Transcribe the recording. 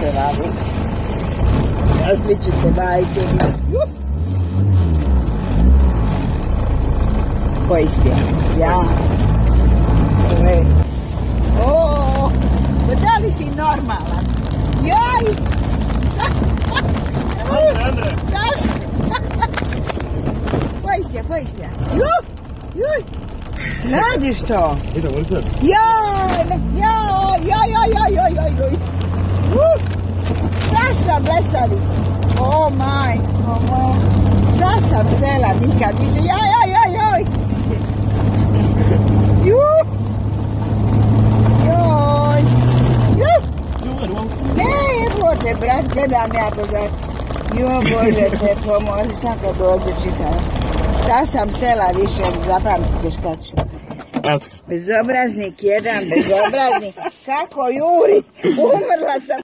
krvavi. Različite majke. Koji ste? Ja. O, da li si normalan? Joj! Andre! Koji ste? Juj! Radiš to? Idemo li pec? Joj! Šta sam blesavi? O majko moj! Šta sam sela nikad više? Joj! Ne, Bože, brat, gledam ja pozor. Jo, Bože, te pomozi, sam kad dođe čitam. Šta sam sela više, zapamtit ćeš kad ću. Bezobraznik jedan, bezobraznik. Kako juri, umrla sam.